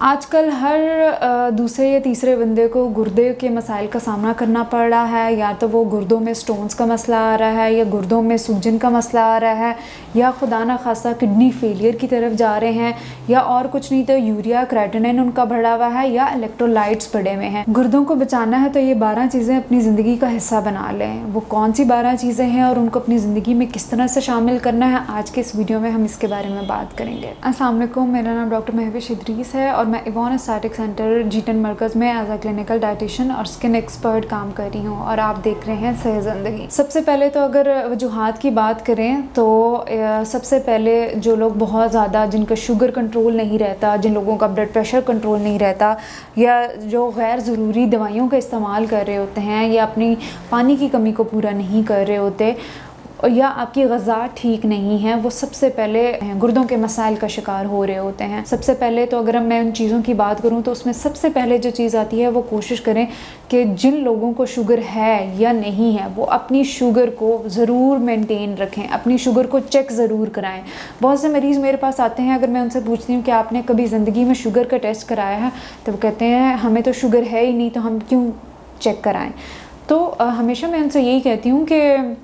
आजकल हर दूसरे या तीसरे बंदे को गुर्दे के मसाइल का सामना करना पड़ रहा है। या तो वो गुर्दों में स्टोन्स का मसला आ रहा है, या गुर्दों में सूजन का मसला आ रहा है, या खुदा ना खास्ता किडनी फेलियर की तरफ जा रहे हैं, या और कुछ नहीं तो यूरिया क्रेटिनिन उनका बढ़ा हुआ है, या इलेक्ट्रोलाइट्स बढ़े हुए हैं। गुर्दों को बचाना है तो ये 12 चीज़ें अपनी ज़िंदगी का हिस्सा बना लें। वो कौन सी 12 चीज़ें हैं और उनको अपनी ज़िंदगी में किस तरह से शामिल करना है, आज के इस वीडियो में हम इसके बारे में बात करेंगे। अस्सलाम वालेकुम, मेरा नाम डॉक्टर महविश इदरीस है और मैं इवान एस्थेटिक सेंटर जीटन मरकज़ में एज अ क्लिनिकल डाइटिशियन और स्किन एक्सपर्ट काम कर रही हूँ और आप देख रहे हैं सही ज़िंदगी। सबसे पहले तो अगर वजूहात की बात करें तो सबसे पहले जो लोग बहुत ज़्यादा, जिनका शुगर कंट्रोल नहीं रहता, जिन लोगों का ब्लड प्रेशर कंट्रोल नहीं रहता, या जो गैर ज़रूरी दवाइयों का इस्तेमाल कर रहे होते हैं, या अपनी पानी की कमी को पूरा नहीं कर रहे होते, या आपकी ग़िज़ा ठीक नहीं है, वो सबसे पहले गुर्दों के मसाइल का शिकार हो रहे होते हैं। सबसे पहले तो अगर मैं उन चीज़ों की बात करूं तो उसमें सबसे पहले जो चीज़ आती है वो कोशिश करें कि जिन लोगों को शुगर है या नहीं है वो अपनी शुगर को ज़रूर मेंटेन रखें, अपनी शुगर को चेक ज़रूर कराएं। बहुत से मरीज़ मेरे पास आते हैं, अगर मैं उनसे पूछती हूँ कि आपने कभी ज़िंदगी में शुगर का टेस्ट कराया है, तो वो कहते हैं हमें तो शुगर है ही नहीं, तो हम क्यों चेक कराएँ। तो हमेशा मैं उनसे यही कहती हूँ कि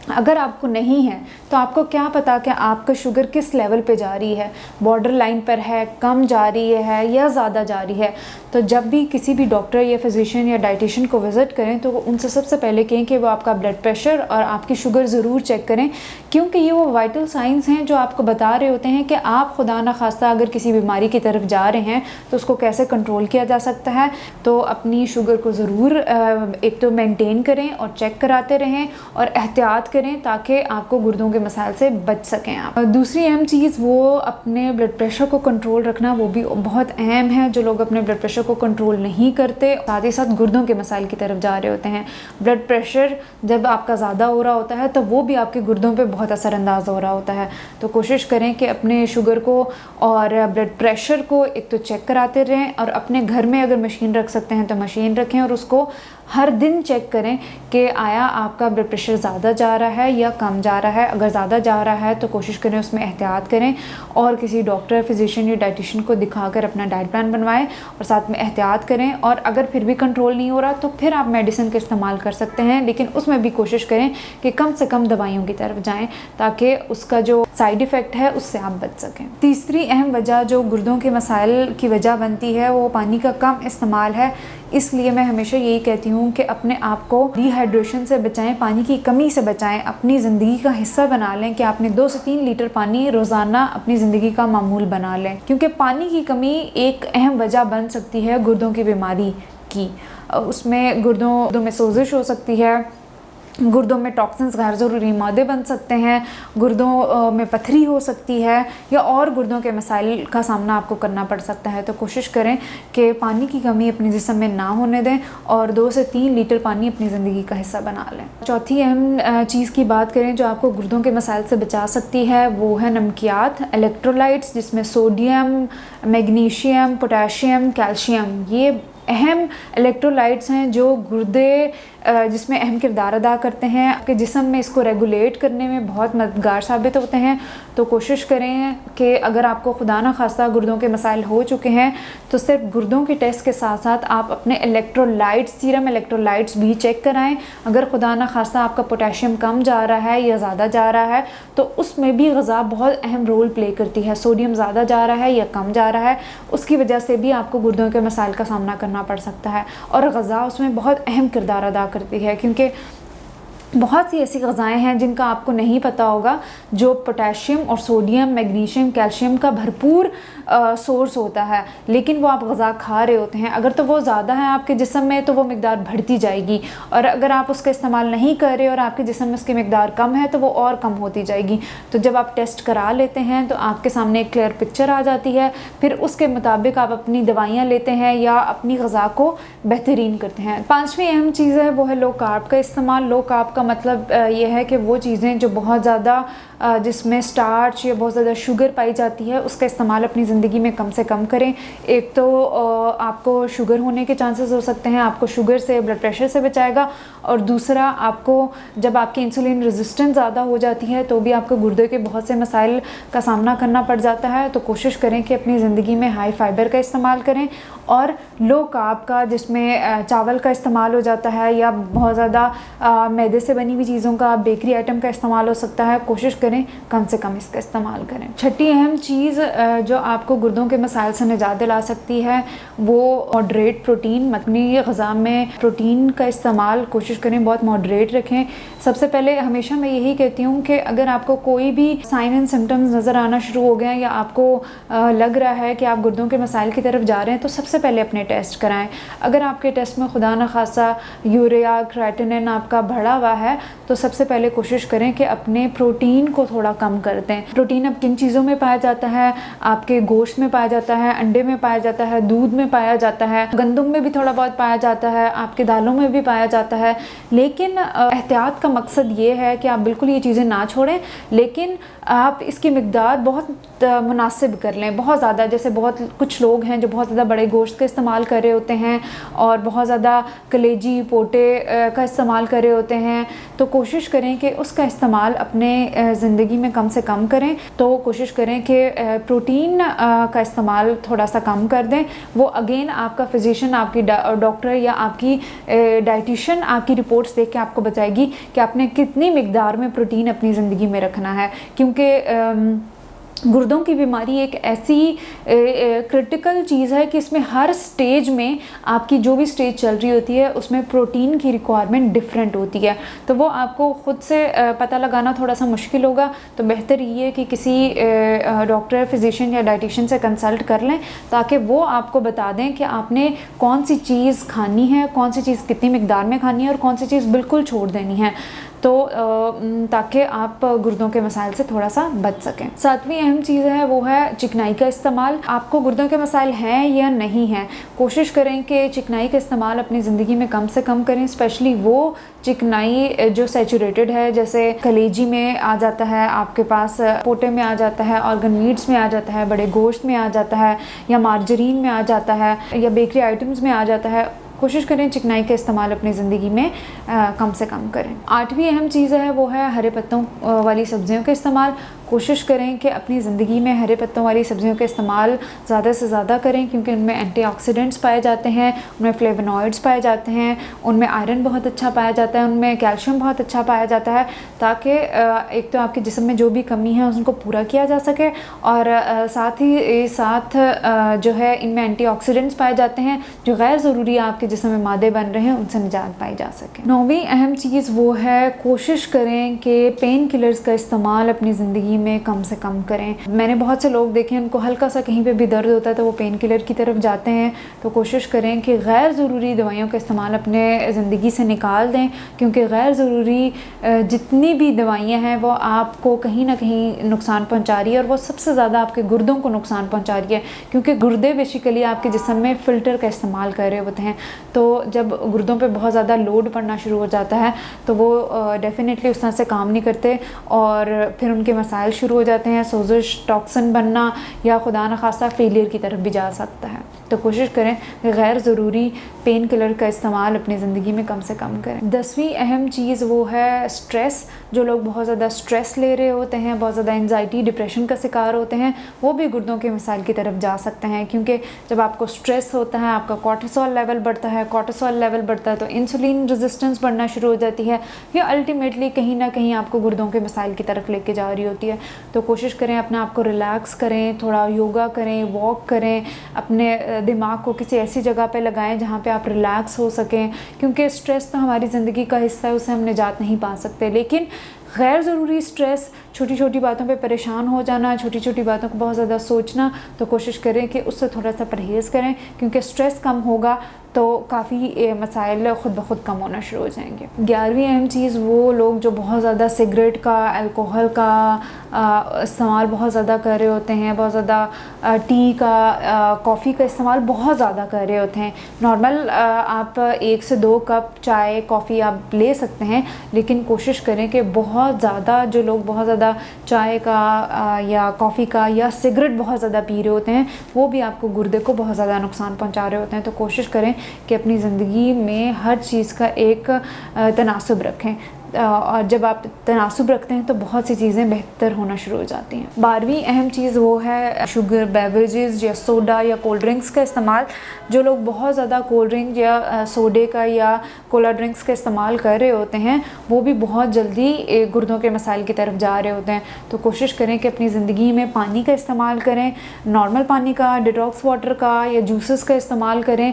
अगर आपको नहीं है तो आपको क्या पता कि आपका शुगर किस लेवल पे जा रही है, बॉर्डर लाइन पर है, कम जा रही है या ज़्यादा जा रही है। तो जब भी किसी भी डॉक्टर या फिजिशियन या डाइटिशियन को विज़िट करें तो उनसे सबसे पहले कहें कि वो आपका ब्लड प्रेशर और आपकी शुगर ज़रूर चेक करें, क्योंकि ये वो वाइटल साइंस हैं जो आपको बता रहे होते हैं कि आप खुदा ना खास्ता अगर किसी बीमारी की तरफ जा रहे हैं तो उसको कैसे कंट्रोल किया जा सकता है। तो अपनी शुगर को ज़रूर एक तो मेंटेन करें और चेक कराते रहें और एहतियात करें ताकि आपको गुर्दों के मसाइल से बच सकें आप। दूसरी अहम चीज़ वो अपने ब्लड प्रेशर को कंट्रोल रखना, वो भी बहुत अहम है। जो लोग अपने ब्लड प्रेशर को कंट्रोल नहीं करते, साथ ही साथ गुर्दों के मसाइल की तरफ जा रहे होते हैं। ब्लड प्रेशर जब आपका ज़्यादा हो रहा होता है तो वो भी आपके गुर्दों पे बहुत असरअंदाज हो रहा होता है। तो कोशिश करें कि अपने शुगर को और ब्लड प्रेशर को एक तो चेक कराते रहें, और अपने घर में अगर मशीन रख सकते हैं तो मशीन रखें और उसको हर दिन चेक करें कि आया आपका ब्लड प्रेशर ज़्यादा जा रहा है या कम जा रहा है। अगर ज़्यादा जा रहा है तो कोशिश करें उसमें एहतियात करें और किसी डॉक्टर, फिजिशियन या डाइटिशियन को दिखाकर अपना डाइट प्लान बनवाएं और साथ में एहतियात करें। और अगर फिर भी कंट्रोल नहीं हो रहा तो फिर आप मेडिसिन का इस्तेमाल कर सकते हैं, लेकिन उसमें भी कोशिश करें कि कम से कम दवाइयों की तरफ जाएँ ताकि उसका जो साइड इफ़ेक्ट है उससे आप बच सकें। तीसरी अहम वजह जो गुर्दों के मसाइल की वजह बनती है वो पानी का कम इस्तेमाल है। इसलिए मैं हमेशा यही कहती हूँ कि अपने आप को डिहाइड्रेशन से बचाएं, पानी की कमी से बचाएं, अपनी ज़िंदगी का हिस्सा बना लें कि आपने 2 से 3 लीटर पानी रोज़ाना अपनी ज़िंदगी का मामूल बना लें, क्योंकि पानी की कमी एक अहम वजह बन सकती है गुर्दों की बीमारी की। उसमें गुर्दों में सोजिश हो सकती है, गुर्दों में टॉक्सिन्स गैर ज़रूरी मादे बन सकते हैं, गुर्दों में पथरी हो सकती है, या और गुर्दों के मसाइल का सामना आपको करना पड़ सकता है। तो कोशिश करें कि पानी की कमी अपने जिस्म में ना होने दें और 2 से 3 लीटर पानी अपनी ज़िंदगी का हिस्सा बना लें। चौथी अहम चीज़ की बात करें जो आपको गुर्दों के मसाइल से बचा सकती है वो है नमकियात, इलेक्ट्रोलाइट्स, जिसमें सोडियम, मैग्नीशियम, पोटेशियम, कैल्शियम, ये अहम इलेक्ट्रोलाइट्स हैं जो गुर्दे जिसमें अहम किरदार अदा करते हैं। आपके जिस्म में इसको रेगुलेट करने में बहुत मददगार साबित होते हैं। तो कोशिश करें कि अगर आपको खुदा ना खास्ता गुर्दों के मसाइल हो चुके हैं तो सिर्फ गुर्दों के टेस्ट के साथ साथ आप अपने इलेक्ट्रोलाइट्स, सीरम इलेक्ट्रोलाइट्स भी चेक कराएं। अगर खुदा ना खास्ता आपका पोटेशियम कम जा रहा है या ज़्यादा जा रहा है तो उसमें भी ग़िज़ा बहुत अहम रोल प्ले करती है। सोडियम ज़्यादा जा रहा है या कम जा रहा है, उसकी वजह से भी आपको गुर्दों के मसाइल का सामना करना पड़ सकता है। और ग़िज़ा उसमें बहुत अहम किरदार अदा करती है, क्योंकि बहुत सी ऐसी ग़िज़ाएँ हैं जिनका आपको नहीं पता होगा जो पोटेशियम और सोडियम, मैग्नीशियम, कैल्शियम का भरपूर सोर्स होता है, लेकिन वो आप ग़िज़ा खा रहे होते हैं। अगर तो वो ज़्यादा है आपके जिस्म में तो वो मिक़दार बढ़ती जाएगी, और अगर आप उसका इस्तेमाल नहीं कर रहे और आपके जिस्म में उसकी मिक़दार कम है तो वो और कम होती जाएगी। तो जब आप टेस्ट करा लेते हैं तो आपके सामने एक क्लियर पिक्चर आ जाती है, फिर उसके मुताबिक आप अपनी दवाइयाँ लेते हैं या अपनी ग़िज़ा को बेहतरीन करते हैं। 5वीं अहम चीज़ है वो है लो कार्ब का इस्तेमाल। लो कार्ब का मतलब ये है कि वो चीज़ें जो बहुत ज़्यादा जिसमें स्टार्च या बहुत ज़्यादा शुगर पाई जाती है उसका इस्तेमाल अपनी ज़िंदगी में कम से कम करें। एक तो आपको शुगर होने के चांसेस हो सकते हैं, आपको शुगर से, ब्लड प्रेशर से बचाएगा, और दूसरा आपको जब आपकी इंसुलिन रेजिस्टेंस ज़्यादा हो जाती है तो भी आपको गुर्दे के बहुत से मसाइल का सामना करना पड़ जाता है। तो कोशिश करें कि अपनी ज़िंदगी में हाई फाइबर का इस्तेमाल करें और लो कार्ब का, जिसमें चावल का इस्तेमाल हो जाता है या बहुत ज़्यादा मैदे से बनी हुई चीज़ों का, बेकरी आइटम का इस्तेमाल हो सकता है, कोशिश करें कम से कम इसका इस्तेमाल करें। छठी अहम चीज़ जो आपको गुर्दों के मसाइल से निजात दिला सकती है वो मॉडरेट प्रोटीन। अपनी ग़िज़ा में प्रोटीन का इस्तेमाल कोशिश करें बहुत मॉडरेट रखें। सबसे पहले हमेशा मैं यही कहती हूँ कि अगर आपको कोई भी साइन एंड सिम्टम्स नज़र आना शुरू हो गए हैं या आपको लग रहा है कि आप गुर्दों के मसाइल की तरफ जा रहे हैं तो सबसे पहले अपने टेस्ट कराएं। अगर आपके टेस्ट में खुदा न खासा यूरिया, क्रेटिनिन आपका बढ़ा हुआ है तो सबसे पहले कोशिश करें कि अपने प्रोटीन को थोड़ा कम कर दें। प्रोटीन अब किन चीज़ों में पाया जाता है? आपके गोश्त में पाया जाता है, अंडे में पाया जाता है, दूध में पाया जाता है, गंदम में भी थोड़ा बहुत पाया जाता है, आपके दालों में भी पाया जाता है। लेकिन एहतियात का मकसद ये है कि आप बिल्कुल ये चीज़ें ना छोड़ें, लेकिन आप इसकी मिक़दार बहुत मुनासिब कर लें। बहुत ज़्यादा, जैसे बहुत कुछ लोग हैं जो बहुत ज़्यादा बड़े गोश्त का इस्तेमाल कर रहे होते हैं और बहुत ज़्यादा कलेजी, पोटे का इस्तेमाल कर रहे होते हैं, तो कोशिश करें कि उसका इस्तेमाल अपने ज़िंदगी में कम से कम करें। तो कोशिश करें कि प्रोटीन का इस्तेमाल थोड़ा सा कम कर दें। वो अगेन आपका फिजिशियन, आपकी डॉक्टर या आपकी डाइटिशियन आपकी रिपोर्ट्स देख के आपको बताएगी कि आपने कितनी मिक़दार में प्रोटीन अपनी ज़िंदगी में रखना है, क्योंकि गुर्दों की बीमारी एक ऐसी क्रिटिकल चीज़ है कि इसमें हर स्टेज में आपकी जो भी स्टेज चल रही होती है उसमें प्रोटीन की रिक्वायरमेंट डिफरेंट होती है। तो वो आपको ख़ुद से पता लगाना थोड़ा सा मुश्किल होगा। तो बेहतर ये है कि किसी डॉक्टर, फिजिशियन या डाइटिशियन से कंसल्ट कर लें ताकि वो आपको बता दें कि आपने कौन सी चीज़ खानी है, कौन सी चीज़ कितनी मिक़दार में खानी है और कौन सी चीज़ बिल्कुल छोड़ देनी है, तो ताकि आप गुर्दों के मसाइल से थोड़ा सा बच सकें। सातवीं अहम चीज़ है वो है चिकनाई का इस्तेमाल। आपको गुर्दों के मसाइल हैं या नहीं हैं, कोशिश करें कि चिकनाई का इस्तेमाल अपनी ज़िंदगी में कम से कम करें। स्पेशली वो चिकनाई जो सैचुरेटेड है, जैसे कलेजी में आ जाता है, आपके पास पोटे में आ जाता है, ऑर्गन मीट्स में आ जाता है, बड़े गोश्त में आ जाता है, या मार्जरीन में आ जाता है, या बेकरी आइटम्स में आ जाता है। कोशिश करें चिकनाई का इस्तेमाल अपनी ज़िंदगी में कम से कम करें। आठवीं अहम चीज़ है वो है हरे पत्तों वाली सब्जियों का इस्तेमाल। कोशिश करें कि अपनी ज़िंदगी में हरे पत्तों वाली सब्जियों का इस्तेमाल ज़्यादा से ज़्यादा करें, क्योंकि उनमें एंटीऑक्सीडेंट्स पाए जाते हैं, उनमें फ्लेवोनॉइड्स पाए जाते हैं, उनमें आयरन बहुत अच्छा पाया जाता है, उनमें कैल्शियम बहुत अच्छा पाया जाता है, ताकि एक तो आपके जिस्म में जो भी कमी है उनको पूरा किया जा सके, और साथ ही साथ जो है इनमें एंटीऑक्सीडेंट्स पाए जाते हैं जो गैर ज़रूरी आपके जिस्म में मादे बन रहे हैं उनसे निजात पाई जा सके। नौवीं अहम चीज़ वो है कोशिश करें कि पेन किलर्स का इस्तेमाल अपनी ज़िंदगी में कम से कम करें। मैंने बहुत से लोग देखे, उनको हल्का सा कहीं पे भी दर्द होता है तो वो पेन किलर की तरफ जाते हैं। तो कोशिश करें कि गैर ज़रूरी दवाइयों का इस्तेमाल अपने ज़िंदगी से निकाल दें, क्योंकि गैर ज़रूरी जितनी भी दवाइयाँ हैं वो आपको कहीं ना कहीं नुकसान पहुँचा रही है, और वो सबसे ज़्यादा आपके गुर्दों को नुकसान पहुँचा रही है, क्योंकि गुर्दे बेसिकली आपके जिस्म में फ़िल्टर का इस्तेमाल कर रहे होते हैं। तो जब गुर्दों पे बहुत ज़्यादा लोड पड़ना शुरू हो जाता है तो वो डेफिनेटली उस तरह से काम नहीं करते, और फिर उनके मसाइल शुरू हो जाते हैं, सोजिश, टॉक्सिन बनना, या खुदा न खासा फेलियर की तरफ भी जा सकता है। तो कोशिश करें कि गैर ज़रूरी पेन किलर का इस्तेमाल अपनी ज़िंदगी में कम से कम करें। 10वीं अहम चीज़ वो है स्ट्रेस। जो लोग बहुत ज़्यादा स्ट्रेस ले रहे होते हैं, बहुत ज़्यादा एंजाइटी, डिप्रेशन का शिकार होते हैं, वो भी गुर्दों के मसाइल की तरफ जा सकते हैं, क्योंकि जब आपको स्ट्रेस होता है आपका कॉर्टिसोल लेवल बढ़ता है, कॉर्टिसोल लेवल बढ़ता है तो इंसुलिन रेजिस्टेंस बढ़ना शुरू हो जाती है, ये अल्टीमेटली कहीं ना कहीं आपको गुर्दों के मसाइल की तरफ लेके जा रही होती है। तो कोशिश करें अपने आप को रिलैक्स करें, थोड़ा योगा करें, वॉक करें, अपने दिमाग को किसी ऐसी जगह पे लगाएं जहाँ पे आप रिलैक्स हो सकें, क्योंकि स्ट्रेस तो हमारी ज़िंदगी का हिस्सा है, उससे हम निजात नहीं पा सकते। लेकिन गैर ज़रूरी स्ट्रेस, छोटी छोटी बातों पे परेशान हो जाना, छोटी छोटी बातों को बहुत ज़्यादा सोचना, तो कोशिश करें कि उससे थोड़ा सा परहेज़ करें, क्योंकि स्ट्रेस कम होगा तो काफ़ी मसाइल ख़ुद ब खुद कम होना शुरू हो जाएंगे। 11वीं अहम चीज़ वो लोग जो बहुत ज़्यादा सिगरेट का, अल्कोहल का इस्तेमाल बहुत ज़्यादा कर रहे होते हैं, बहुत ज़्यादा टी का, कॉफ़ी का इस्तेमाल बहुत ज़्यादा कर रहे होते हैं। नॉर्मल आप 1 से 2 कप चाय कॉफ़ी आप ले सकते हैं, लेकिन कोशिश करें कि बहुत ज़्यादा जो लोग बहुत ज़्यादा चाय का या कॉफ़ी का या सिगरेट बहुत ज़्यादा पी रहे होते हैं, वो भी आपको गुर्दे को बहुत ज़्यादा नुकसान पहुंचा रहे होते हैं। तो कोशिश करें कि अपनी ज़िंदगी में हर चीज़ का एक तनासुब रखें, और जब आप तनासुब रखते हैं तो बहुत सी चीज़ें बेहतर होना शुरू हो जाती हैं। 12वीं अहम चीज़ वो है शुगर बेवरेजेस या सोडा या कोल्ड ड्रिंक्स का इस्तेमाल। जो लोग बहुत ज़्यादा कोल्ड ड्रिंक या सोडे का या कोला ड्रिंक्स का इस्तेमाल कर रहे होते हैं, वो भी बहुत जल्दी गुर्दों के मसाइल की तरफ जा रहे होते हैं। तो कोशिश करें कि अपनी ज़िंदगी में पानी का इस्तेमाल करें, नॉर्मल पानी का, डिटॉक्स वाटर का या जूसेस का इस्तेमाल करें,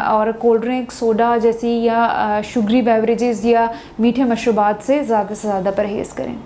और कोल्ड ड्रिंक, सोडा जैसी या शुगरी बेवरेजेस या मीठे मशरूबात से ज़्यादा परहेज़ करें।